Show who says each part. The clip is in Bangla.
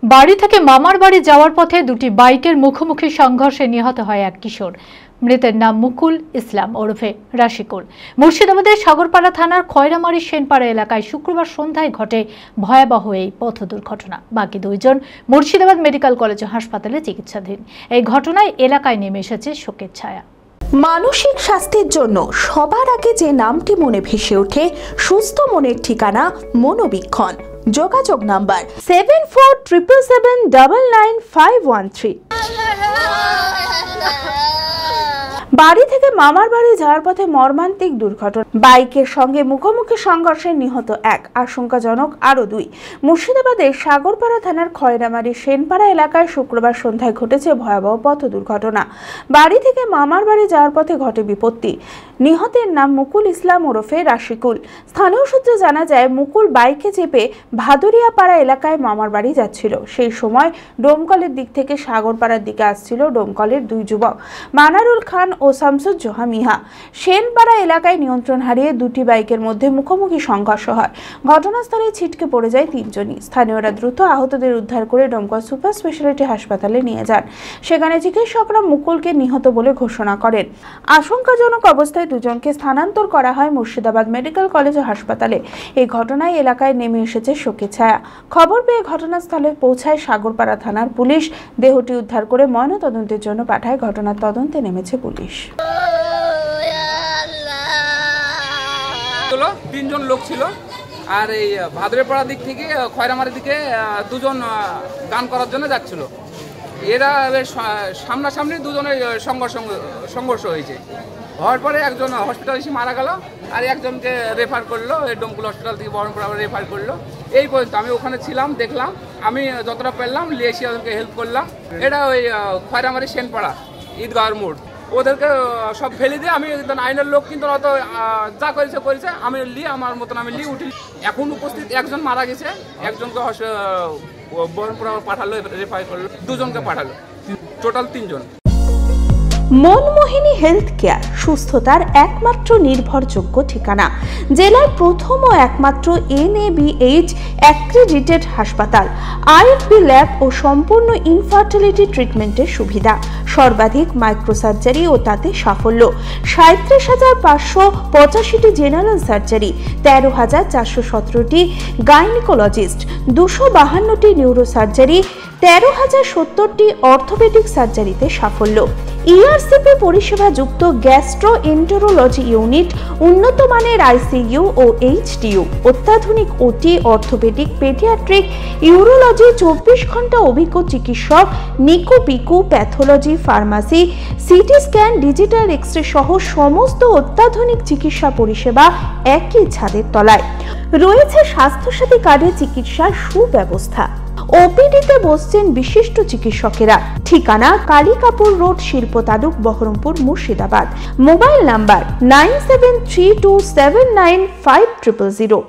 Speaker 1: বাড়ি থেকে মামার বাড়ি যাওয়ার পথে দুটি বাইকের মুখোমুখি সংঘর্ষে নিহত হয় এক কিশোর। মৃতের নাম মুকুল ইসলাম ওরফে রাশিকুল। মুর্শিদাবাদের সাগরপাড়া থানার খয়রামারি সেনপাড়া এলাকায় শুক্রবার সন্ধ্যায় ঘটে ভয়াবহ এই পথ দুর্ঘটনা। বাকি দুইজন মুর্শিদাবাদ মেডিকেল কলেজ ও হাসপাতালে চিকিৎসাধীন। এই ঘটনায় এলাকায় নেমে এসেছে শোকের ছায়া।
Speaker 2: মানসিক স্বাস্থ্যের জন্য সবার আগে যে নামটি মনে ভেসে ওঠে, সুস্থ মনের ঠিকানা মনোবীক্ষণ। যোগাযোগ নাম্বার 7477799513। বাড়ি থেকে মামার বাড়ি যাওয়ার পথে মর্মান্তিক দুর্ঘটনা। বাইকের সঙ্গে মুখোমুখি সংঘর্ষে নিহত এক, আশঙ্কাজনক আরো দুই। মুর্শিদাবাদের সাগরপাড়া থানার খয়রামারি সেনপাড়া এলাকায় শুক্রবার সন্ধ্যায় ঘটেছে ভয়াবহ পথ দুর্ঘটনা। বাড়ি থেকে মামার বাড়ি যাওয়ার পথে ঘটে বিপত্তি। নিহতের নাম মুকুল ইসলাম ওরফে রাশিকুল। স্থানীয় সূত্রে জানা যায়, মুকুল বাইকে চেপে ভাদুরিয়াপাড়া এলাকায় মামার বাড়ি যাচ্ছিল। সেই সময় ডোমকলের দিক থেকে সাগরপাড়ার দিকে আসছিল ডোমকলের দুই যুবক, মানারুল খান ও শামসুজ্জোহা মিহা। সেনপাড়া এলাকায় নিয়ন্ত্রণ হারিয়ে দুটি বাইকের মধ্যে মুখোমুখি সংঘর্ষ হয়। ঘটনাস্থলে ছিটকে পড়ে যায় তিনজনই। স্থানীয়রা দ্রুত আহতদের উদ্ধার করে ডোমকল সুপার স্পেশালিটি হাসপাতালে নিয়ে যান। সেখানে চিকিৎসকরা মুকুলকে নিহত বলে ঘোষণা করেন। আশঙ্কাজনক অবস্থায় দুজনকে স্থানান্তর করা হয় মুর্শিদাবাদ মেডিকেল কলেজ ও হাসপাতালে। এই ঘটনায় এলাকায় নেমে এসেছে শোকের ছায়া। খবর পেয়ে ঘটনাস্থলে পৌঁছায় সাগরপাড়া থানার পুলিশ। দেহটি উদ্ধার করে ময়নাতদন্তের জন্য পাঠায়। ঘটনার তদন্তে নেমেছে পুলিশ।
Speaker 3: তিনজন লোক ছিল, আর এই ভাদুরিয়াপাড়া দিক থেকে খয়রামারির দিকে দুজন গান করার জন্য যাচ্ছিল। এরা সামনাসামনি দুজনের সংঘর্ষ হয়েছে। হওয়ার পরে একজন হসপিটালে এসে মারা গেল, আর একজনকে রেফার করলো ডোমকুল হসপিটাল থেকে বহরমপুর আবার রেফার করলো। এই পর্যন্ত আমি ওখানে ছিলাম, দেখলাম, আমি যতটা পারলাম নিয়ে এসে ওদেরকে হেল্প করলাম। এটা ওই খয়রামারি সেনপাড়া ঈদগাহর মোড়। ওদেরকে সব ফেলে দিয়ে আমি আইনের লোক, কিন্তু অত যা করেছে আমি আমার মতন আমি উঠি। এখন উপস্থিত একজন মারা গেছে, একজনকে বহরমপুর পাঠালো, রেফার করলো, দুজনকে পাঠালো, টোটাল তিনজন।
Speaker 2: মনমোহিনী হেলথ কেয়ার সুস্থতার একমাত্র নির্ভরযোগ্য ঠিকানা। জেলার প্রথম ও একমাত্র NABH অ্যাক্রেডিটেড হাসপাতাল। IFB ল্যাব ও সম্পূর্ণ ইনফার্টিলিটি ট্রিটমেন্টের সুবিধা। সর্বাধিক মাইক্রোসার্জারি ও তাতে সাফল্য। 37,585টি জেনারেল সার্জারি, 13,417টি গাইনিকোলজিস্ট, 252টি নিউরোসার্জারি, 13,070টি অর্থোপেডিক সার্জারিতে সাফল্য। ERCP পরিষেবা যুক্ত গ্যাস্ট্রোএন্টেরোলজি ইউনিট, উন্নত মানের ICU ও HDU, অত্যাধুনিক OT, অর্থোপেডিক, পেডিয়াট্রিক, ইউরোলজি, 24 ঘন্টা অভিজ্ঞ চিকিৎসক, NICU PICU, pathology, pharmacy, CT scan, digital X ray সহ সমস্ত অত্যাধুনিক চিকিৎসা পরিষেবা একই ছাদের তলায়। রয়েছে স্বাস্থ্যসাথী কার্ডে চিকিৎসার সুব্যবস্থা। OPD-তে বসছেন বিশিষ্ট চিকিৎসকেরা। ঠিকানা কালিকাপুর রোড, শিল্প তালুক, বহরমপুর, মুর্শিদাবাদ। Mobile number 9732795000।